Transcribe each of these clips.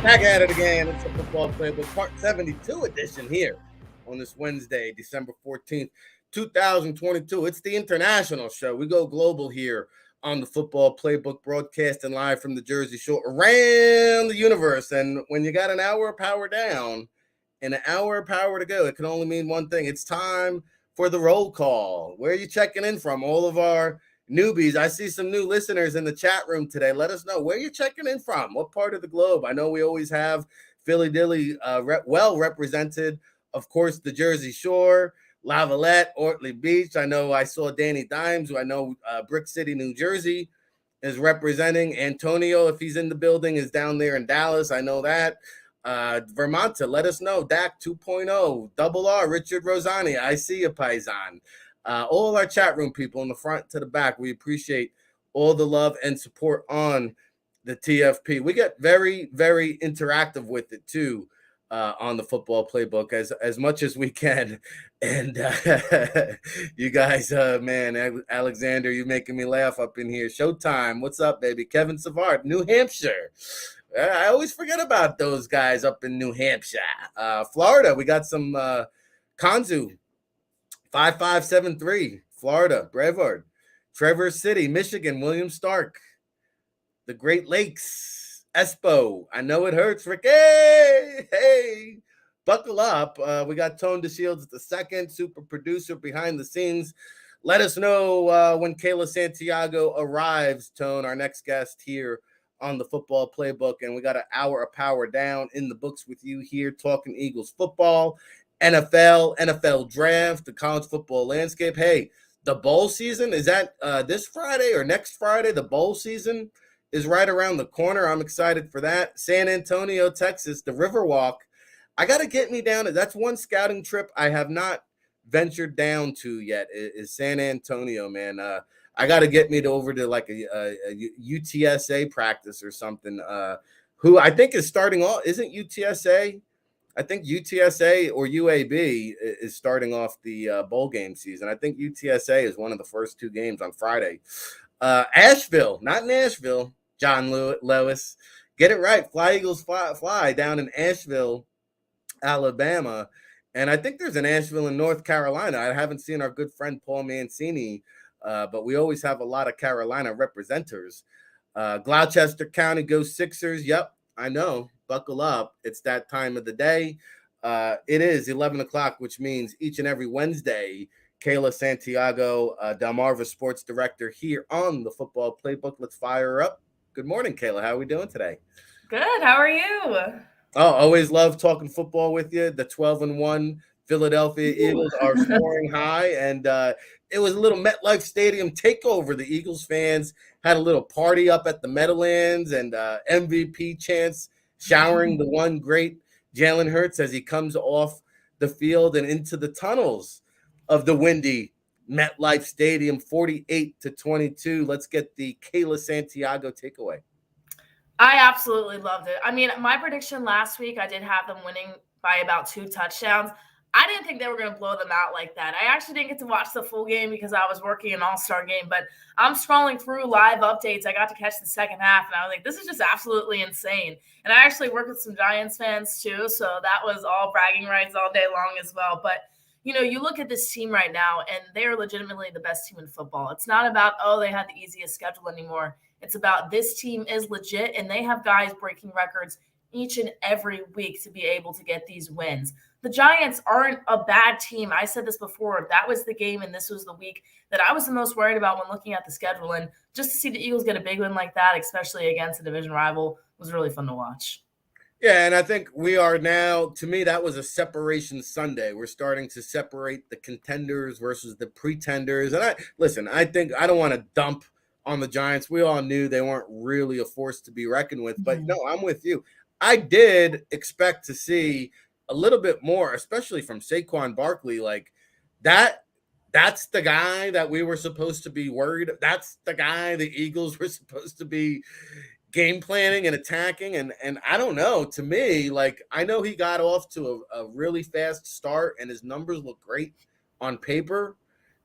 Back at it again. It's the Football Playbook Part 72 edition here on this Wednesday, December 14th, 2022. It's the international show. We go global here on the Football Playbook, broadcasting live from the Jersey Shore around the universe. And when you got an hour of power down and an hour of power to go, it can only mean one thing. It's time for the roll call. Where are you checking in from? All of our newbies. I see some new listeners in the chat room today. Let us know where you're checking in from. What part of the globe? I know we always have Philly Dilly well represented. Of course, the Jersey Shore, Lavalette, Ortley Beach. I know I saw Danny Dimes, who I know Brick City, New Jersey is representing. Antonio, if he's in the building, is down there in Dallas. I know that. Vermonta, let us know. Dak 2.0, Double R, Richard Rosani. I see you, Paisan. All our chat room people in the front to the back, we appreciate all the love and support on the TFP. We get very, very interactive with it too on the Football Playbook as much as we can. And you guys, man, Alexander, you're making me laugh up in here. Showtime, what's up, baby? Kevin Savard, New Hampshire. I always forget about those guys up in New Hampshire. Florida, we got some Kanzu. 5573, Florida, Brevard, Traverse City, Michigan, William Stark, the Great Lakes, Espo. I know it hurts, Rick. Hey, buckle up. We got Tone DeShields the second, super producer behind the scenes. Let us know when Kayla Santiago arrives, Tone, our next guest here on the Football Playbook. And we got an hour of power down in the books with you here, talking Eagles football, NFL draft, the college football landscape. Hey, the bowl season, is that this Friday or next Friday? The bowl season is right around the corner. I'm excited for that. San Antonio, Texas, the Riverwalk. I got to get me down. That's one scouting trip I have not ventured down to yet is San Antonio, man. I got to get me over to like a UTSA practice or something. Who I think is starting off, isn't UTSA? I think UTSA or UAB is starting off the bowl game season. I think UTSA is one of the first two games on Friday. Asheville, not Nashville, John Lewis. Get it right. Fly Eagles fly down in Asheville, Alabama. And I think there's an Asheville in North Carolina. I haven't seen our good friend Paul Mancini, but we always have a lot of Carolina representatives. Gloucester County goes Sixers. Yep, I know. Buckle up. It's that time of the day. It is 11 o'clock, which means each and every Wednesday, Kayla Santiago, Delmarva Sports Director here on the Football Playbook. Let's fire her up. Good morning, Kayla. How are we doing today? Good. How are you? Oh, always love talking football with you. The 12-1 Philadelphia Eagles are soaring high, and it was a little MetLife Stadium takeover. The Eagles fans had a little party up at the Meadowlands and MVP chants showering the one great Jalen Hurts as he comes off the field and into the tunnels of the windy MetLife Stadium, 48-22. Let's get the Kayla Santiago takeaway. I absolutely loved it. I mean, my prediction last week, I did have them winning by about 2 touchdowns. I didn't think they were going to blow them out like that. I actually didn't get to watch the full game because I was working an all-star game, but I'm scrolling through live updates. I got to catch the second half, and I was like, this is just absolutely insane. And I actually worked with some Giants fans too, so that was all bragging rights all day long as well. But, you know, you look at this team right now, and they're legitimately the best team in football. It's not about, oh, they had the easiest schedule anymore. It's about this team is legit, and they have guys breaking records each and every week to be able to get these wins. The Giants aren't a bad team. I said this before. That was the game, and this was the week that I was the most worried about when looking at the schedule. And just to see the Eagles get a big win like that, especially against a division rival, was really fun to watch. Yeah, and I think we are now, to me, that was a separation Sunday. We're starting to separate the contenders versus the pretenders. And I think I don't want to dump on the Giants. We all knew they weren't really a force to be reckoned with. But no, I'm with you. I did expect to see a little bit more, especially from Saquon Barkley. Like that's the guy that we were supposed to be worried. That's the guy the Eagles were supposed to be game planning and attacking. And I don't know, to me, like, I know he got off to a really fast start and his numbers look great on paper,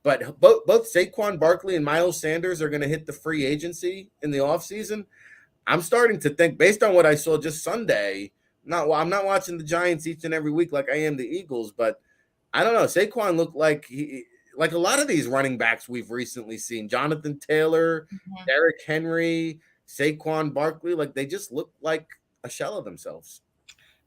but both Saquon Barkley and Miles Sanders are going to hit the free agency in the offseason. I'm starting to think, based on what I saw just Sunday, I'm not watching the Giants each and every week like I am the Eagles, but I don't know. Saquon looked like like a lot of these running backs we've recently seen. Jonathan Taylor, Mhm. Derrick Henry, Saquon Barkley, like they just look like a shell of themselves.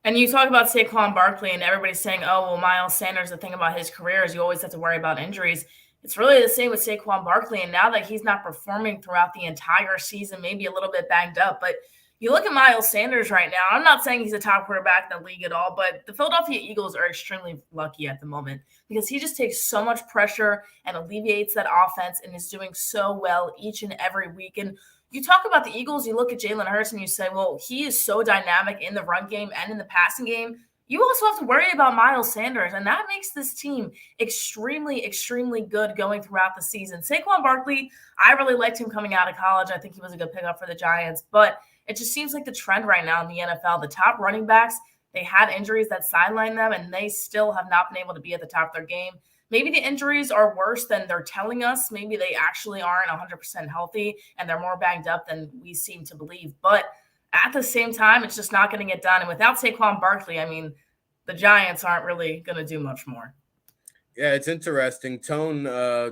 And you talk about Saquon Barkley, and everybody's saying, "Oh, well, Miles Sanders." The thing about his career is you always have to worry about injuries. It's really the same with Saquon Barkley, and now that he's not performing throughout the entire season, maybe a little bit banged up, but you look at Miles Sanders right now. I'm not saying he's a top quarterback in the league at all, but the Philadelphia Eagles are extremely lucky at the moment because he just takes so much pressure and alleviates that offense and is doing so well each and every week. And you talk about the Eagles, you look at Jalen Hurts and you say, well, he is so dynamic in the run game and in the passing game. You also have to worry about Miles Sanders, and that makes this team extremely, extremely good going throughout the season. Saquon Barkley, I really liked him coming out of college. I think he was a good pickup for the Giants, but it just seems like the trend right now in the NFL, the top running backs, they had injuries that sidelined them, and they still have not been able to be at the top of their game. Maybe the injuries are worse than they're telling us. Maybe they actually aren't 100% healthy and they're more banged up than we seem to believe. But at the same time, it's just not going to get done. And without Saquon Barkley, I mean, the Giants aren't really going to do much more. Yeah, it's interesting. Tone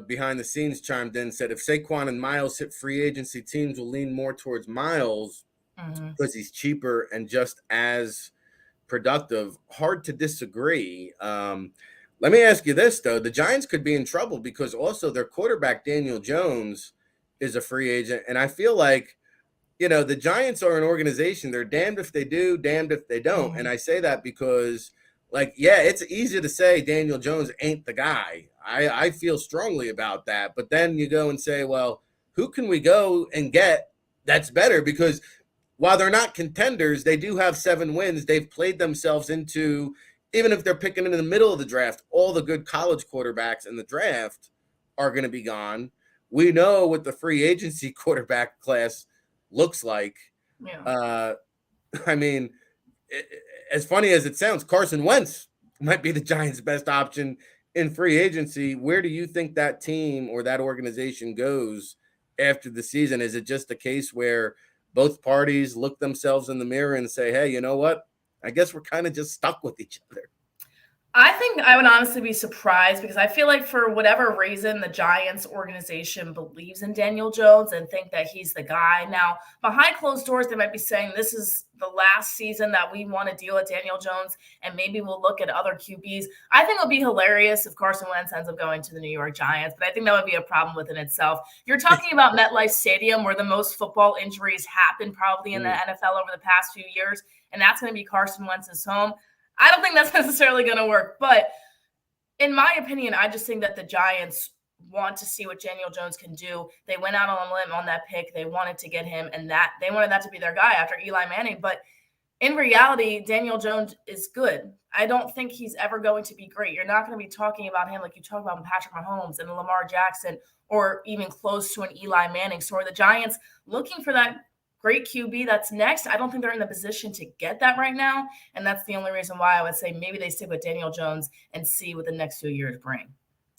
behind the scenes chimed in, said if Saquon and Miles hit free agency, teams will lean more towards Miles because he's cheaper and just as productive. Hard to disagree. Let me ask you this, though. The Giants could be in trouble because also their quarterback, Daniel Jones, is a free agent. And I feel like, the Giants are an organization. They're damned if they do, damned if they don't. And I say that because, it's easy to say Daniel Jones ain't the guy. I feel strongly about that. But then you go and say, well, who can we go and get that's better? Because while they're not contenders, they do have 7 wins. They've played themselves into, even if they're picking in the middle of the draft, all the good college quarterbacks in the draft are going to be gone. We know what the free agency quarterback class looks like. Yeah. I mean, as funny as it sounds, Carson Wentz might be the Giants' best option in free agency. Where do you think that team or that organization goes after the season? Is it just a case where both parties look themselves in the mirror and say, hey, you know what? I guess we're kind of just stuck with each other. I think I would honestly be surprised because I feel like for whatever reason, the Giants organization believes in Daniel Jones and think that he's the guy. Now, behind closed doors, they might be saying this is the last season that we want to deal with Daniel Jones and maybe we'll look at other QBs. I think it would be hilarious if Carson Wentz ends up going to the New York Giants, but I think that would be a problem within itself. You're talking about MetLife Stadium where the most football injuries happen probably in the NFL over the past few years, and that's going to be Carson Wentz's home. I don't think that's necessarily going to work. But in my opinion, I just think that the Giants want to see what Daniel Jones can do. They went out on a limb on that pick. They wanted to get him, and that they wanted that to be their guy after Eli Manning. But in reality, Daniel Jones is good. I don't think he's ever going to be great. You're not going to be talking about him like you talk about Patrick Mahomes and Lamar Jackson or even close to an Eli Manning. So are the Giants looking for that great QB that's next? I don't think they're in the position to get that right now. And that's the only reason why I would say maybe they stick with Daniel Jones and see what the next 2 years bring.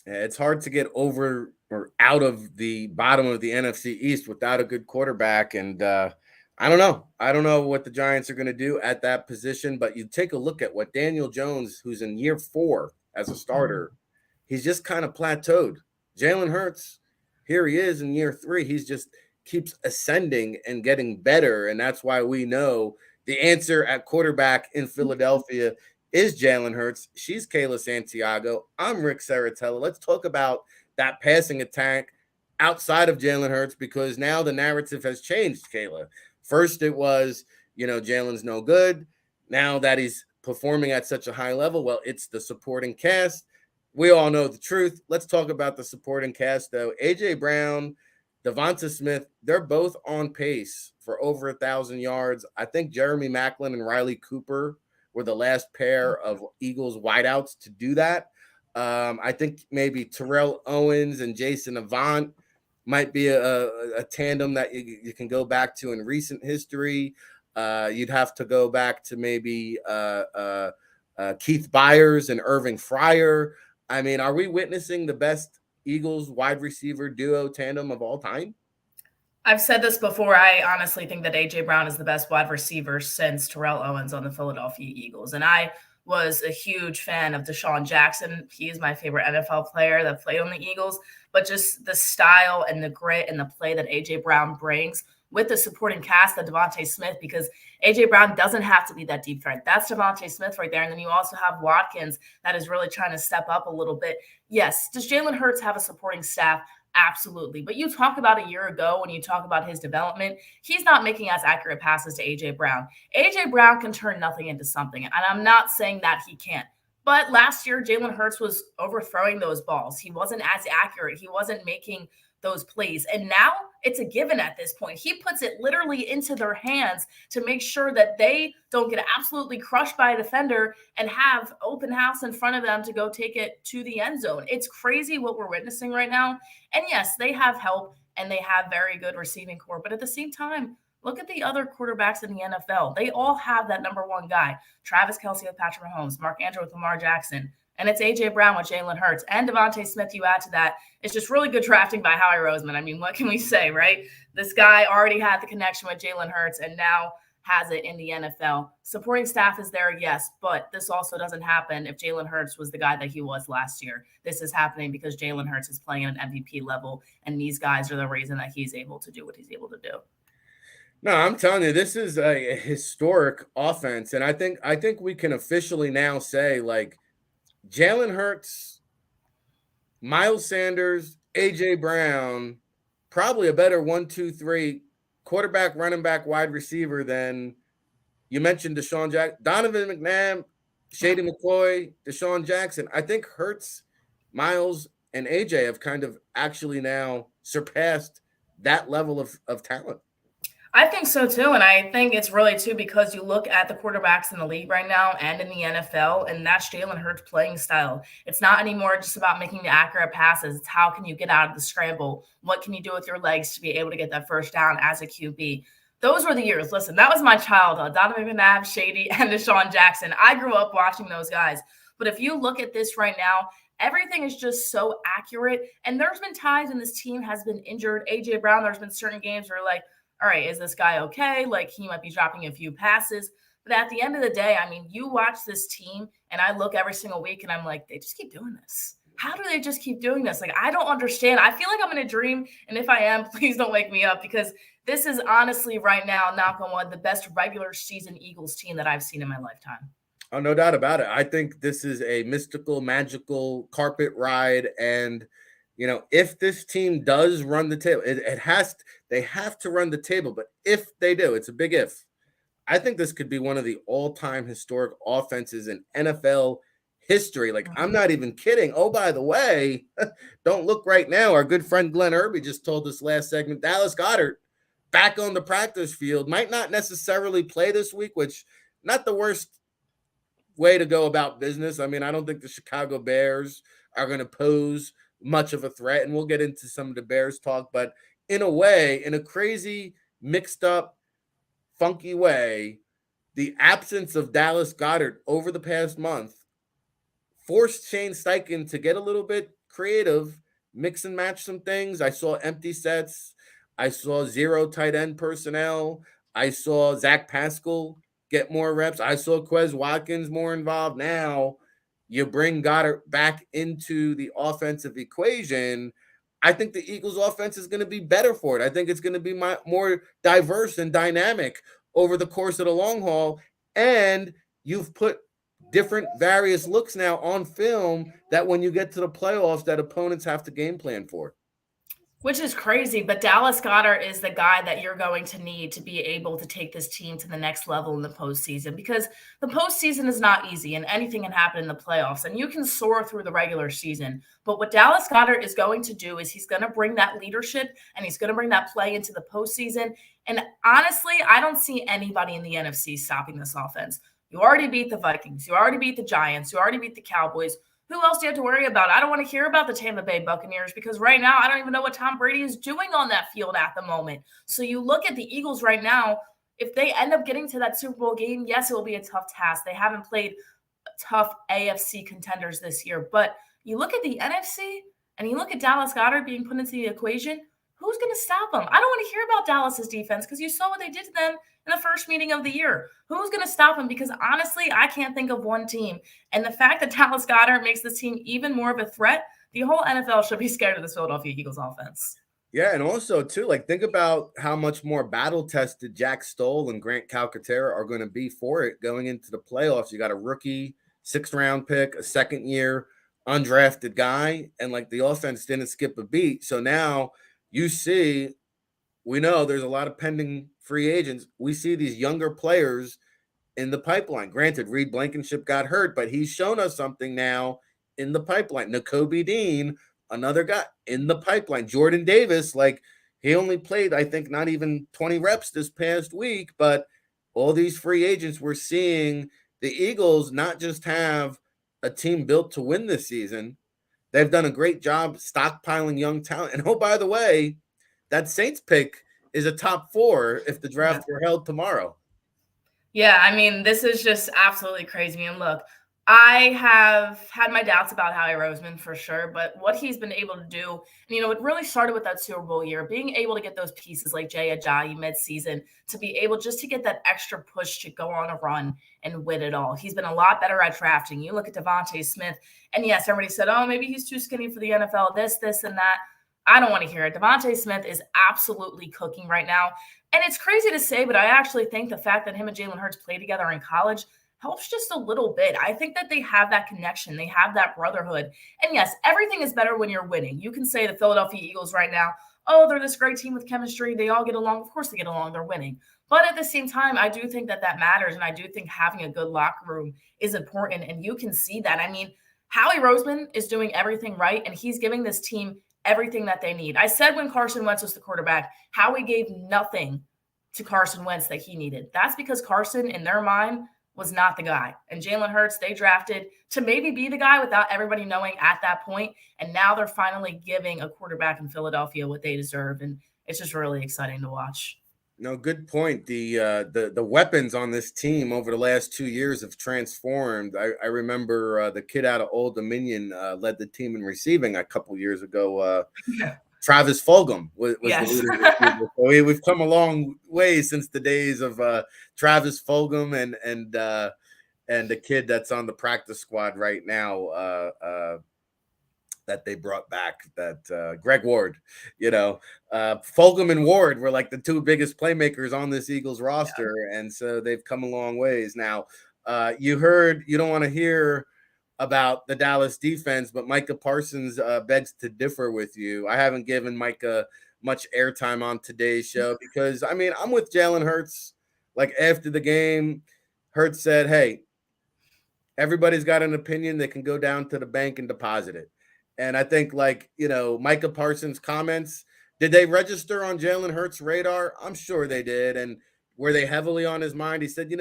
It's hard to get over or out of the bottom of the NFC East without a good quarterback. And I don't know. I don't know what the Giants are going to do at that position. But you take a look at what Daniel Jones, who's in year 4 as a starter, he's just kind of plateaued. Jalen Hurts, here he is in year 3. He's just keeps ascending and getting better. And that's why we know the answer at quarterback in Philadelphia is Jalen Hurts. She's Kayla Santiago. I'm Ric Serritella. Let's talk about that passing attack outside of Jalen Hurts because now the narrative has changed, Kayla. First it was, Jalen's no good. Now that he's performing at such a high level, well, it's the supporting cast. We all know the truth. Let's talk about the supporting cast, though. A.J. Brown, Devonta Smith, they're both on pace for over 1,000 yards. I think Jeremy Maclin and Riley Cooper were the last pair of Eagles wideouts to do that. I think maybe Terrell Owens and Jason Avant might be a tandem that you can go back to in recent history. You'd have to go back to maybe Keith Byers and Irving Fryer. I mean, are we witnessing the best Eagles wide receiver duo tandem of all time? I've said this before. I honestly think that A.J. Brown is the best wide receiver since Terrell Owens on the Philadelphia Eagles. And I was a huge fan of Deshaun Jackson. He is my favorite NFL player that played on the Eagles. But just the style and the grit and the play that A.J. Brown brings with the supporting cast of Devontae Smith, because A.J. Brown doesn't have to be that deep threat. That's Devontae Smith right there. And then you also have Watkins that is really trying to step up a little bit. Yes, does Jalen Hurts have a supporting staff? Absolutely. But you talk about a year ago when you talk about his development, he's not making as accurate passes to A.J. Brown. A.J. Brown can turn nothing into something. And I'm not saying that he can't. But last year, Jalen Hurts was overthrowing those balls. He wasn't as accurate. He wasn't making those plays. And now it's a given at this point. He puts it literally into their hands to make sure that they don't get absolutely crushed by a defender and have open house in front of them to go take it to the end zone. It's crazy what we're witnessing right now. And yes, they have help and they have very good receiving core. But at the same time, look at the other quarterbacks in the NFL. They all have that number one guy. Travis Kelce with Patrick Mahomes, Mark Andrews with Lamar Jackson, and it's A.J. Brown with Jalen Hurts and Devontae Smith. You add to that, it's just really good drafting by Howie Roseman. I mean, what can we say, right? This guy already had the connection with Jalen Hurts and now has it in the NFL. Supporting staff is there, yes, but this also doesn't happen if Jalen Hurts was the guy that he was last year. This is happening because Jalen Hurts is playing at an MVP level, and these guys are the reason that he's able to do what he's able to do. No, I'm telling you, this is a historic offense, and I think we can officially now say, like, Jalen Hurts, Miles Sanders, A.J. Brown, probably a better 1, 2, 3 quarterback, running back, wide receiver than you mentioned Deshaun Jackson, Donovan McNabb, Shady McCoy, Deshaun Jackson. I think Hurts, Miles, and A.J. have kind of actually now surpassed that level of talent. I think so too. And I think it's really too because you look at the quarterbacks in the league right now and in the NFL, and that's Jalen Hurts' playing style. It's not anymore just about making the accurate passes. It's how can you get out of the scramble? What can you do with your legs to be able to get that first down as a QB? Those were the years. Listen, that was my childhood. Donovan McNabb, Shady, and Deshaun Jackson. I grew up watching those guys. But if you look at this right now, everything is just so accurate. And there's been times when this team has been injured. A.J. Brown, there's been certain games where like, all right, is this guy okay? Like he might be dropping a few passes. But at the end of the day, I mean, you watch this team and I look every single week and I'm like, they just keep doing this. How do they just keep doing this? Like, I don't understand. I feel like I'm in a dream. And if I am, please don't wake me up because this is honestly right now, knock on wood, the best regular season Eagles team that I've seen in my lifetime. Oh, no doubt about it. I think this is a mystical, magical carpet ride. And you know, if this team does run the table, they have to run the table. But if they do, it's a big if. I think this could be one of the all-time historic offenses in NFL history. Like, I'm not even kidding. Oh, by the way, don't look right now. Our good friend Glenn Irby just told us last segment, Dallas Goedert back on the practice field. Might not necessarily play this week, which not the worst way to go about business. I mean, I don't think the Chicago Bears are going to pose much of a threat, and we'll get into some of the Bears talk, but in a way, in a crazy, mixed up, funky way, the absence of Dallas Goedert over the past month forced Shane Steichen to get a little bit creative, mix and match some things. I saw empty sets. I saw zero tight end personnel. I saw Zach Pascal get more reps. I saw Quez Watkins more involved. Now you bring Goedert back into the offensive equation. I think the Eagles offense is going to be better for it. I think it's going to be more diverse and dynamic over the course of the long haul. And you've put different various looks now on film that when you get to the playoffs that opponents have to game plan for. Which is crazy, but Dallas Goedert is the guy that you're going to need to be able to take this team to the next level in the postseason because the postseason is not easy and anything can happen in the playoffs and you can soar through the regular season. But what Dallas Goedert is going to do is he's going to bring that leadership and he's going to bring that play into the postseason. And honestly, I don't see anybody in the NFC stopping this offense. You already beat the Vikings. You already beat the Giants. You already beat the Cowboys. Who else do you have to worry about? I don't want to hear about the Tampa Bay Buccaneers because right now I don't even know what Tom Brady is doing on that field at the moment. So you look at the Eagles right now, if they end up getting to that Super Bowl game, yes, it will be a tough task. They haven't played tough AFC contenders this year. But you look at the NFC and you look at Dallas Goedert being put into the equation, Who's going to stop them? I don't want to hear about Dallas's defense because you saw what they did to them in the first meeting of the year. Who's going to stop them? Because honestly, I can't think of one team. And the fact that Dallas Goedert makes this team even more of a threat, the whole NFL should be scared of this Philadelphia Eagles offense. Yeah, and also too, like think about how much more battle tested Jack Stoll and Grant Calcaterra are going to be for it going into the playoffs. You got a rookie 6th round pick, a 2nd year undrafted guy, and like the offense didn't skip a beat. So now you see, we know there's a lot of pending free agents. We see these younger players in the pipeline. Granted, Reed Blankenship got hurt, but he's shown us something now in the pipeline. Nakobe Dean, another guy in the pipeline. Jordan Davis, like he only played, I think, not even 20 reps this past week, but all these free agents, we're seeing the Eagles not just have a team built to win this season. They've done a great job stockpiling young talent. And oh, by the way, that Saints pick is a top 4 if the draft were held tomorrow. Yeah, I mean, this is just absolutely crazy. And look, I have had my doubts about Howie Roseman for sure, but what he's been able to do, and, it really started with that Super Bowl year, being able to get those pieces like Jay Ajayi midseason to be able just to get that extra push to go on a run and win it all. He's been a lot better at drafting. You look at Devontae Smith, and yes, everybody said, oh, maybe he's too skinny for the NFL, this, and that. I don't want to hear it. Devontae Smith is absolutely cooking right now. And it's crazy to say, but I actually think the fact that him and Jalen Hurts play together in college helps just a little bit. I think that they have that connection. They have that brotherhood. And yes, everything is better when you're winning. You can say the Philadelphia Eagles right now, oh, they're this great team with chemistry. They all get along. Of course they get along. They're winning. But at the same time, I do think that matters. And I do think having a good locker room is important. And you can see that. I mean, Howie Roseman is doing everything right. And he's giving this team everything that they need. I said when Carson Wentz was the quarterback, Howie gave nothing to Carson Wentz that he needed. That's because Carson, in their mind, was not the guy. And Jalen Hurts, they drafted to maybe be the guy without everybody knowing at that point. And now they're finally giving a quarterback in Philadelphia what they deserve. And it's just really exciting to watch. No, good point. The weapons on this team over the last 2 years have transformed. I remember the kid out of Old Dominion led the team in receiving a couple years ago. Travis Fulgham was yes. the leading receiver. So we've come a long way since the days of Travis Fulgham and the kid that's on the practice squad right now. That they brought back, that Greg Ward, Fulgham and Ward were like the 2 biggest playmakers on this Eagles roster. Yeah. And so they've come a long ways. Now, you don't want to hear about the Dallas defense, but Micah Parsons begs to differ with you. I haven't given Micah much airtime on today's show because, I mean, I'm with Jalen Hurts. Like after the game, Hurts said, hey, everybody's got an opinion. They can go down to the bank and deposit it. And I think, Micah Parsons' comments, did they register on Jalen Hurts' radar? I'm sure they did. And were they heavily on his mind? He said,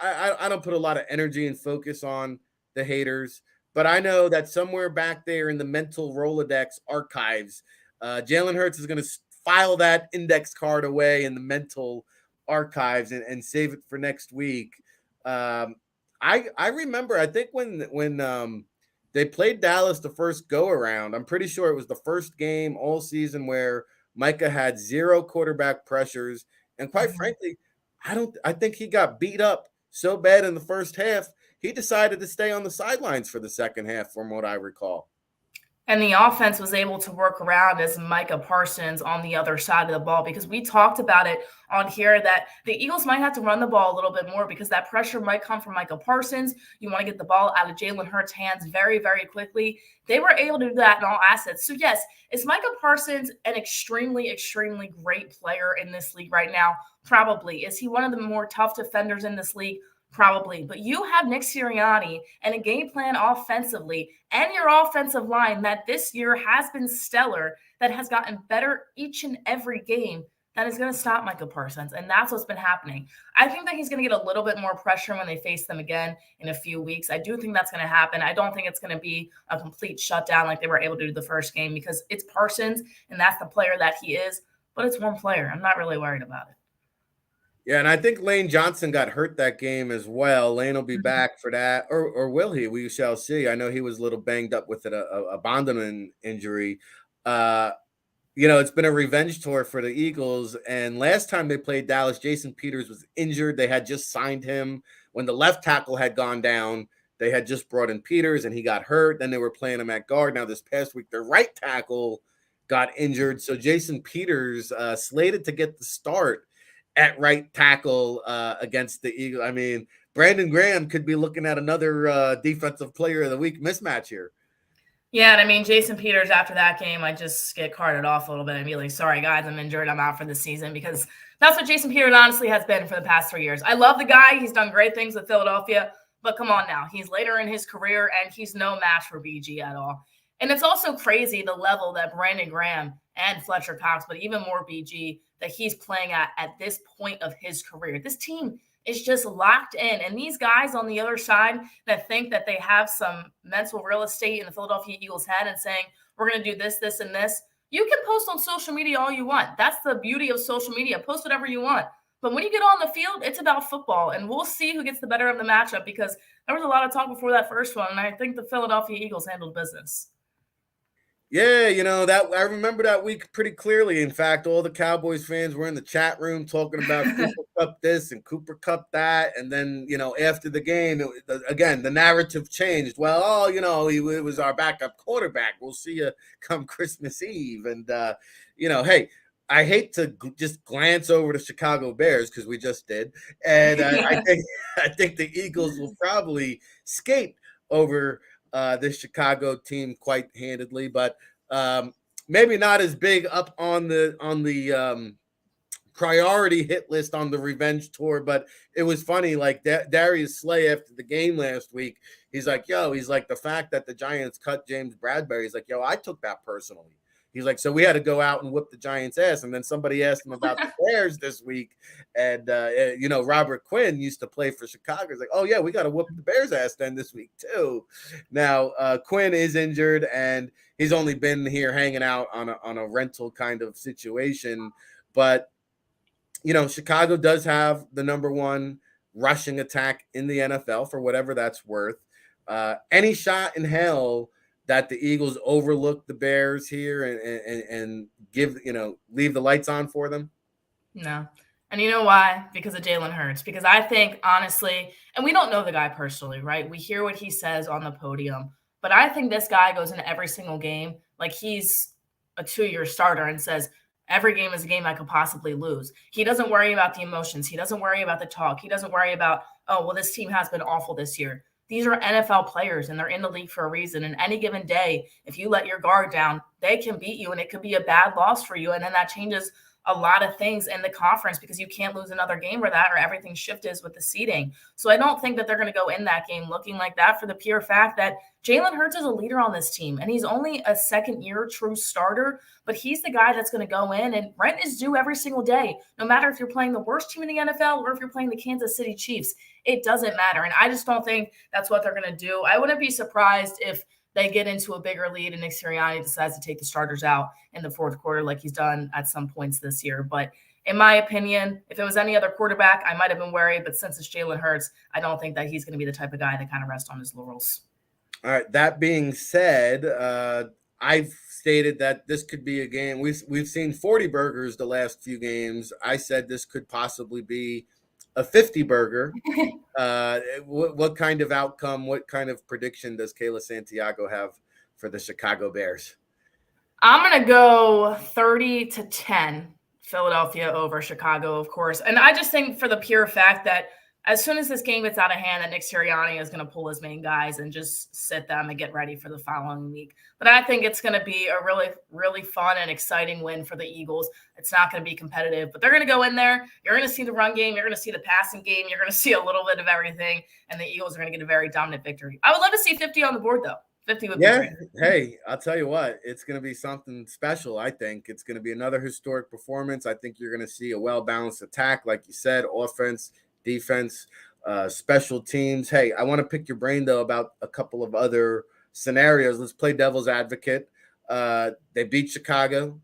I don't put a lot of energy and focus on the haters, but I know that somewhere back there in the mental Rolodex archives, Jalen Hurts is going to file that index card away in the mental archives and save it for next week. I remember, I think when they played Dallas the first go around, I'm pretty sure it was the first game all season where Micah had 0 quarterback pressures. And quite frankly, I think he got beat up so bad in the first half, he decided to stay on the sidelines for the second half, from what I recall. And the offense was able to work around as Micah Parsons on the other side of the ball, because we talked about it on here that the Eagles might have to run the ball a little bit more because that pressure might come from Micah Parsons. You want to get the ball out of Jalen Hurts' hands very, very quickly. They were able to do that in all assets. So, yes, is Micah Parsons an extremely, extremely great player in this league right now? Probably. Is he one of the more tough defenders in this league? Probably. But you have Nick Sirianni and a game plan offensively and your offensive line that this year has been stellar, that has gotten better each and every game, that is going to stop Micah Parsons. And that's what's been happening. I think that he's going to get a little bit more pressure when they face them again in a few weeks. I do think that's going to happen. I don't think it's going to be a complete shutdown like they were able to do the first game, because it's Parsons and that's the player that he is. But it's one player. I'm not really worried about it. Yeah, and I think Lane Johnson got hurt that game as well. Lane will be back for that, or will he? We shall see. I know he was a little banged up with a Bondeman injury. It's been a revenge tour for the Eagles. And last time they played Dallas, Jason Peters was injured. They had just signed him. When the left tackle had gone down, they had just brought in Peters and he got hurt. Then they were playing him at guard. Now, this past week, their right tackle got injured. So Jason Peters slated to get the start at right tackle against the Eagles. I mean, Brandon Graham could be looking at another defensive player of the week mismatch here. Yeah, and I mean, Jason Peters, after that game, I just get carted off a little bit and be like, sorry, guys, I'm injured. I'm out for the season, because that's what Jason Peters honestly has been for the past 3 years. I love the guy. He's done great things with Philadelphia, but come on now. He's later in his career, and he's no match for BG at all. And it's also crazy the level that Brandon Graham and Fletcher Cox, but even more BG, that he's playing at this point of his career. This team is just locked in. And these guys on the other side that think that they have some mental real estate in the Philadelphia Eagles head and saying, we're going to do this, this, and this. You can post on social media all you want. That's the beauty of social media. Post whatever you want. But when you get on the field, it's about football. And we'll see who gets the better of the matchup, because there was a lot of talk before that first one. And I think the Philadelphia Eagles handled business. Yeah, that I remember that week pretty clearly. In fact, all the Cowboys fans were in the chat room talking about Cooper Cup this and Cooper Cup that. And then, after the game, again, the narrative changed. Well, it was our backup quarterback. We'll see you come Christmas Eve. And, hey, I hate to just glance over the Chicago Bears, because we just did. And I think the Eagles will probably skate over this Chicago team quite handedly, but maybe not as big up on the priority hit list on the revenge tour. But it was funny, like Darius Slay after the game last week, he's like, the fact that the Giants cut James Bradbury, he's like, I took that personally. He's like, so we had to go out and whip the Giants' ass. And then somebody asked him about the Bears this week. And, Robert Quinn used to play for Chicago. He's like, oh, yeah, we got to whoop the Bears' ass then this week, too. Now, Quinn is injured, and he's only been here hanging out on a rental kind of situation. But, Chicago does have the number one rushing attack in the NFL, for whatever that's worth. Any shot in hell that the Eagles overlook the Bears here and give, leave the lights on for them? No. And you know why? Because of Jalen Hurts. Because I think, honestly, and we don't know the guy personally, right? We hear what he says on the podium. But I think this guy goes into every single game like he's a 2-year starter and says, every game is a game I could possibly lose. He doesn't worry about the emotions. He doesn't worry about the talk. He doesn't worry about, oh, well, this team has been awful this year. These are NFL players, and they're in the league for a reason. And any given day, if you let your guard down, they can beat you, and it could be a bad loss for you. And then that changes a lot of things in the conference, because you can't lose another game or that, or everything shifts with the seeding. So I don't think that they're going to go in that game looking like that, for the pure fact that Jalen Hurts is a leader on this team, and he's only a second-year true starter, but he's the guy that's going to go in, and rent is due every single day, no matter if you're playing the worst team in the NFL or if you're playing the Kansas City Chiefs. It doesn't matter, and I just don't think that's what they're going to do. I wouldn't be surprised if they get into a bigger lead and Nick Sirianni decides to take the starters out in the fourth quarter like he's done at some points this year. But in my opinion, if it was any other quarterback, I might have been worried. But since it's Jalen Hurts, I don't think that he's going to be the type of guy that kind of rests on his laurels. All right. That being said, I've stated that this could be a game. We've seen 40 burgers the last few games. I said this could possibly be a 50 burger. What kind of outcome, what kind of prediction does Kayla Santiago have for the Chicago Bears? I'm going to go 30-10 Philadelphia over Chicago, of course. And I just think, for the pure fact that as soon as this game gets out of hand, that Nick Sirianni is going to pull his main guys and just sit them and get ready for the following week. But I think it's going to be a really, really fun and exciting win for the Eagles. It's not going to be competitive, but they're going to go in there. You're going to see the run game. You're going to see the passing game. You're going to see a little bit of everything, and the Eagles are going to get a very dominant victory. I would love to see 50 on the board, though. 50 would be great. Hey, I'll tell you what, it's going to be something special. I think it's going to be another historic performance. I think you're going to see a well-balanced attack, like you said, offense, defense, special teams. Hey, I want to pick your brain, though, about a couple of other scenarios. Let's play devil's advocate. They beat Chicago.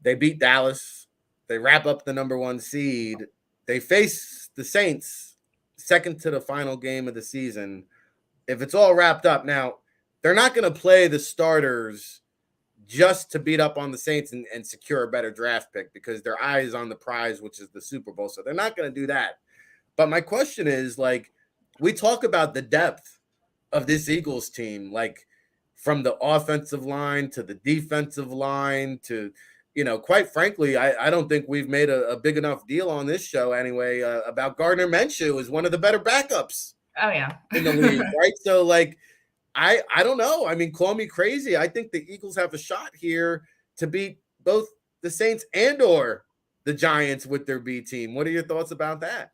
They beat Dallas. They wrap up the number one seed. They face the Saints, second to the final game of the season. If it's all wrapped up now, they're not going to play the starters just to beat up on the Saints and secure a better draft pick because their eye is on the prize, which is the Super Bowl. So they're not going to do that. But my question is, like, we talk about the depth of this Eagles team, like from the offensive line to the defensive line to, quite frankly, I don't think we've made a big enough deal on this show anyway about Gardner Minshew as one of the better backups. Oh, yeah. In the league, right? So, like, I don't know. I mean, call me crazy. I think the Eagles have a shot here to beat both the Saints and or the Giants with their B team. What are your thoughts about that?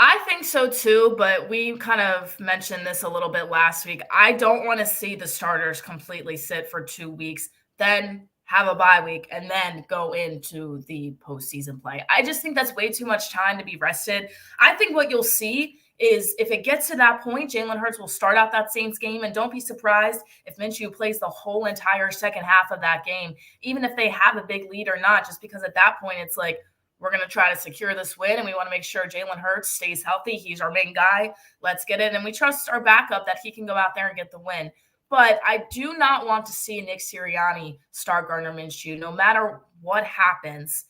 I think so too, but we kind of mentioned this a little bit last week. I don't want to see the starters completely sit for 2 weeks, then have a bye week, and then go into the postseason play. I just think that's way too much time to be rested. I think what you'll see is if it gets to that point, Jalen Hurts will start out that Saints game, and don't be surprised if Minshew plays the whole entire second half of that game, even if they have a big lead or not, just because at that point it's like, we're going to try to secure this win, and we want to make sure Jalen Hurts stays healthy. He's our main guy. Let's get it. And we trust our backup that he can go out there and get the win. But I do not want to see Nick Sirianni start Gardner Minshew, no matter what happens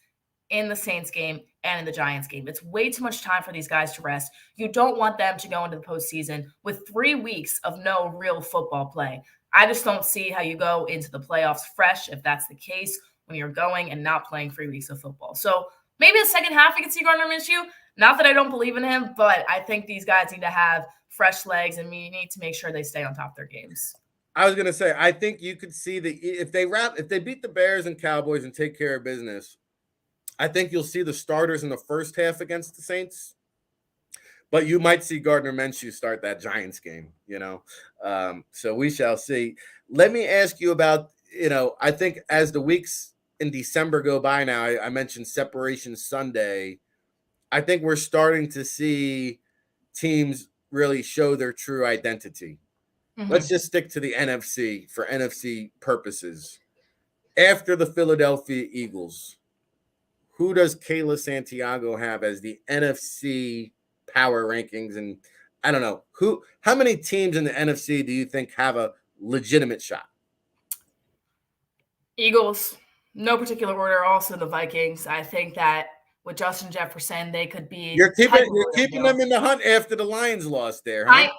in the Saints game and in the Giants game. It's way too much time for these guys to rest. You don't want them to go into the postseason with 3 weeks of no real football play. I just don't see how you go into the playoffs fresh if that's the case when you're going and not playing 3 weeks of football. So maybe the second half we can see Gardner Minshew. Not that I don't believe in him, but I think these guys need to have fresh legs, and we need to make sure they stay on top of their games. I was gonna say, I think you could see if they beat the Bears and Cowboys and take care of business, I think you'll see the starters in the first half against the Saints. But you might see Gardner Minshew start that Giants game, So we shall see. Let me ask you about, I think as the weeks in December go by now, I mentioned Separation Sunday. I think we're starting to see teams really show their true identity. Mm-hmm. Let's just stick to the NFC for NFC purposes. After the Philadelphia Eagles, who does Kayla Santiago have as the NFC power rankings? And I don't know, how many teams in the NFC do you think have a legitimate shot? Eagles. No particular order. Also the Vikings. I think that with Justin Jefferson, they could be. You're keeping them in the hunt after the Lions lost there, huh?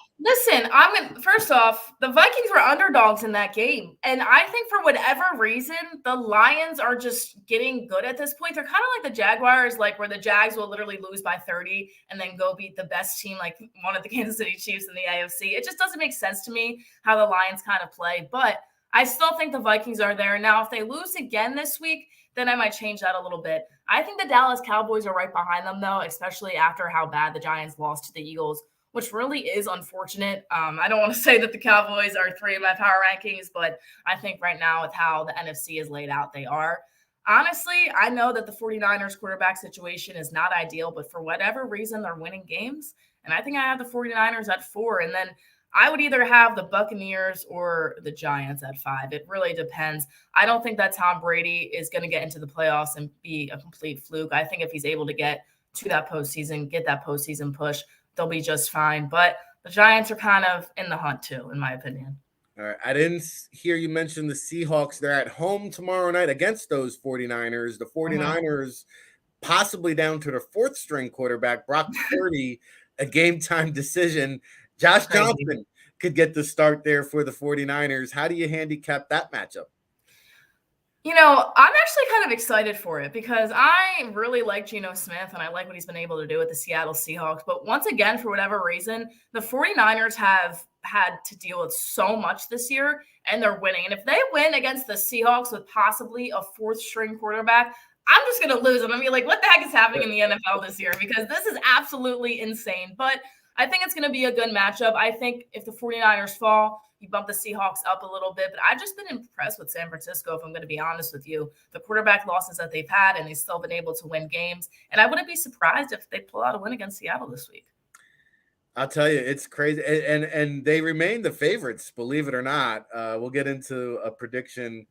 First off, the Vikings were underdogs in that game. And I think for whatever reason, the Lions are just getting good at this point. They're kind of like the Jaguars, like where the Jags will literally lose by 30 and then go beat the best team, like one of the Kansas City Chiefs in the AFC. It just doesn't make sense to me how the Lions kind of play. But I still think the Vikings are there. Now, if they lose again this week, then I might change that a little bit. I think the Dallas Cowboys are right behind them, though, especially after how bad the Giants lost to the Eagles, which really is unfortunate. I don't want to say that the Cowboys are 3 in my power rankings, but I think right now with how the NFC is laid out, they are. Honestly, I know that the 49ers quarterback situation is not ideal, but for whatever reason, they're winning games. And I think I have the 49ers at 4. And then I would either have the Buccaneers or the Giants at 5. It really depends. I don't think that Tom Brady is going to get into the playoffs and be a complete fluke. I think if he's able to get to that postseason, get that postseason push, they'll be just fine. But the Giants are kind of in the hunt too, in my opinion. All right. I didn't hear you mention the Seahawks. They're at home tomorrow night against those 49ers. The 49ers possibly down to their 4th string quarterback, Brock Purdy, a game time decision. Josh Johnson could get the start there for the 49ers. How do you handicap that matchup? I'm actually kind of excited for it because I really like Geno Smith and I like what he's been able to do with the Seattle Seahawks. But once again, for whatever reason, the 49ers have had to deal with so much this year and they're winning. And if they win against the Seahawks with possibly a 4th string quarterback, I'm just going to lose. I'm going to be like, what the heck is happening in the NFL this year? Because this is absolutely insane. But I think it's going to be a good matchup. I think if the 49ers fall, you bump the Seahawks up a little bit. But I've just been impressed with San Francisco, if I'm going to be honest with you. The quarterback losses that they've had, and they've still been able to win games. And I wouldn't be surprised if they pull out a win against Seattle this week. I'll tell you, it's crazy. And they remain the favorites, believe it or not. We'll get into a prediction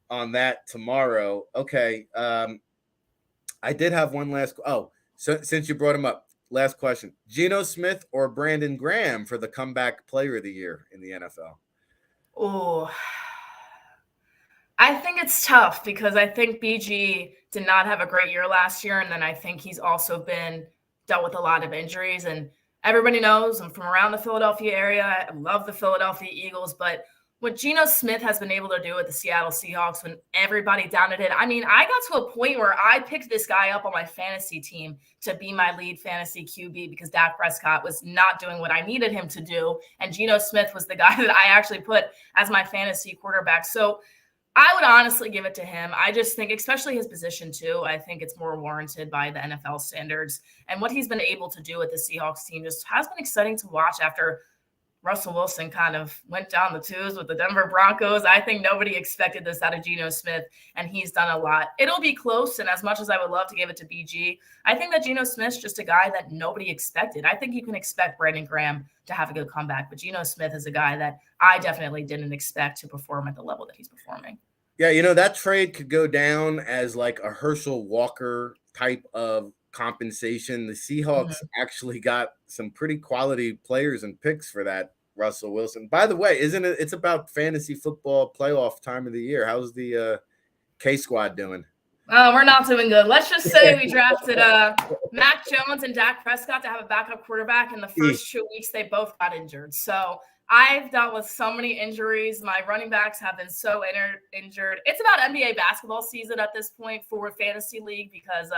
on that tomorrow. Okay. I did have one last. So since you brought him up, last question. Geno Smith or Brandon Graham for the comeback player of the year in the NFL? Oh, I think it's tough because I think BG did not have a great year last year. And then I think he's also been dealt with a lot of injuries. And everybody knows I'm from around the Philadelphia area. I love the Philadelphia Eagles. But what Geno Smith has been able to do with the Seattle Seahawks when everybody doubted it. I mean, I got to a point where I picked this guy up on my fantasy team to be my lead fantasy QB because Dak Prescott was not doing what I needed him to do. And Geno Smith was the guy that I actually put as my fantasy quarterback. So I would honestly give it to him. I just think, especially his position too, I think it's more warranted by the NFL standards. And what he's been able to do with the Seahawks team just has been exciting to watch after Russell Wilson kind of went down the tubes with the Denver Broncos. I think nobody expected this out of Geno Smith, and he's done a lot. It'll be close, and as much as I would love to give it to BG, I think that Geno Smith's just a guy that nobody expected. I think you can expect Brandon Graham to have a good comeback, but Geno Smith is a guy that I definitely didn't expect to perform at the level that he's performing. Yeah, that trade could go down as like a Herschel Walker type of compensation. The Seahawks actually got some pretty quality players and picks for that Russell Wilson. By the way, isn't it? It's about fantasy football playoff time of the year. How's the K squad doing? Oh, we're not doing good. Let's just say we drafted Mac Jones and Dak Prescott to have a backup quarterback. In the first 2 weeks, they both got injured. So I've dealt with so many injuries. My running backs have been so injured. It's about NBA basketball season at this point for fantasy league because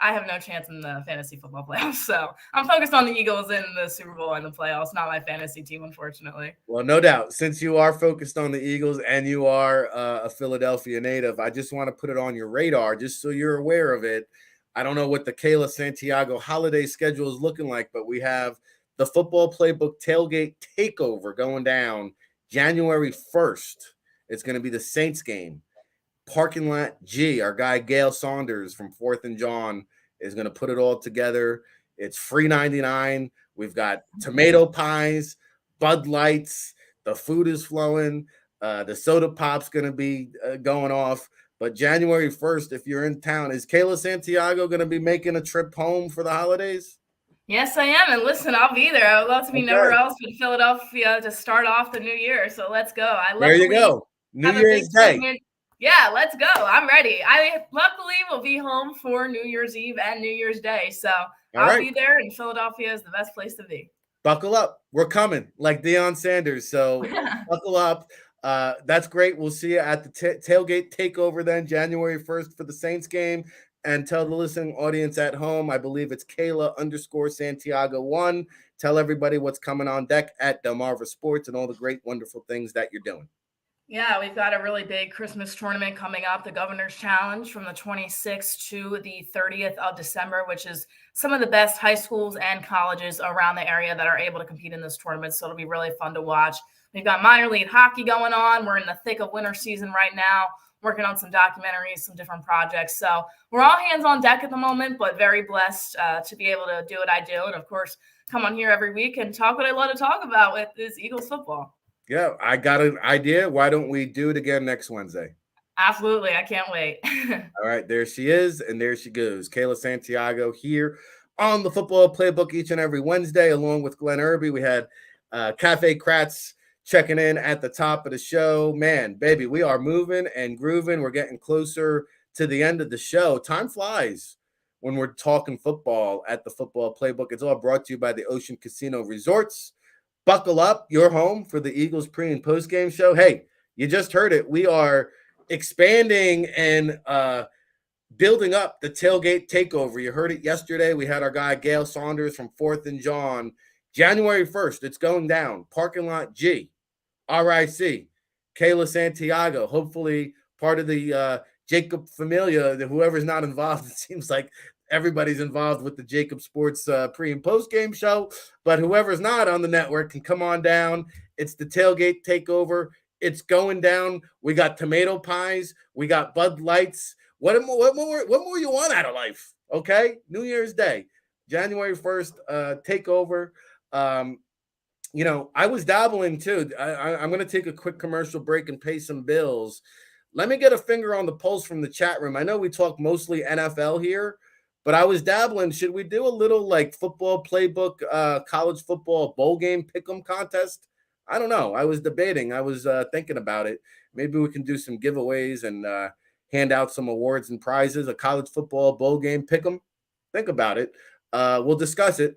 I have no chance in the fantasy football playoffs. So I'm focused on the Eagles in the Super Bowl and the playoffs, not my fantasy team, unfortunately. Well, no doubt. Since you are focused on the Eagles and you are a Philadelphia native, I just want to put it on your radar just so you're aware of it. I don't know what the Kayla Santiago holiday schedule is looking like, but we have the Football Playbook tailgate takeover going down January 1st. It's going to be the Saints game. Parking Lot G, our guy Gail Saunders from 4th and John is going to put it all together. It's free 99. We've got tomato pies, Bud Lights. The food is flowing. The soda pop's going to be going off. But January 1st, if you're in town, is Kayla Santiago going to be making a trip home for the holidays? Yes, I am. And listen, I'll be there. I would love to be nowhere else but Philadelphia to start off the new year. So let's go. I love there you go. New Year's Day. Yeah, let's go. I'm ready. I luckily will be home for New Year's Eve and New Year's Day. So I'll be there, and Philadelphia is the best place to be. Buckle up. We're coming like Deion Sanders. So buckle up. That's great. We'll see you at the tailgate takeover then, January 1st for the Saints game. And tell the listening audience at home, I believe it's Kayla_Santiago1. Tell everybody what's coming on deck at Delmarva Sports and all the great, wonderful things that you're doing. Yeah, we've got a really big Christmas tournament coming up, the Governor's Challenge from the 26th to the 30th of December, which is some of the best high schools and colleges around the area that are able to compete in this tournament. So it'll be really fun to watch. We've got minor league hockey going on. We're in the thick of winter season right now, working on some documentaries, some different projects. So we're all hands on deck at the moment, but very blessed to be able to do what I do. And of course, come on here every week and talk what I love to talk about with is Eagles football. Yeah, I got an idea. Why don't we do it again next Wednesday? Absolutely. I can't wait. All right, there she is, and there she goes. Kayla Santiago here on the Football Playbook each and every Wednesday, along with Glenn Irby. We had Cafe Kratz checking in at the top of the show. Man, baby, we are moving and grooving. We're getting closer to the end of the show. Time flies when we're talking football at the Football Playbook. It's all brought to you by the Ocean Casino Resorts. Buckle up. You're home for the Eagles pre- and post-game show. Hey, you just heard it. We are expanding and building up the tailgate takeover. You heard it yesterday. We had our guy Gail Saunders from 4th and John. January 1st, it's going down. Parking Lot G, RIC, Kayla Santiago, hopefully part of the JAKIB Familia, whoever's not involved. It seems like everybody's involved with the JAKIB Sports pre- and post-game show, but whoever's not on the network can come on down. It's the tailgate takeover. It's going down. We got tomato pies. We got Bud Lights. What more you want out of life? Okay, New Year's Day, January 1st, takeover. I was dabbling too. I'm going to take a quick commercial break and pay some bills. Let me get a finger on the pulse from the chat room. I know we talk mostly NFL here, but I was dabbling. Should we do a little like Football Playbook, college football bowl game pick'em contest I don't know. I was debating. I was thinking about it. Maybe we can do some giveaways and hand out some awards and prizes, a college football bowl game pick 'em. Think about it. We'll discuss it.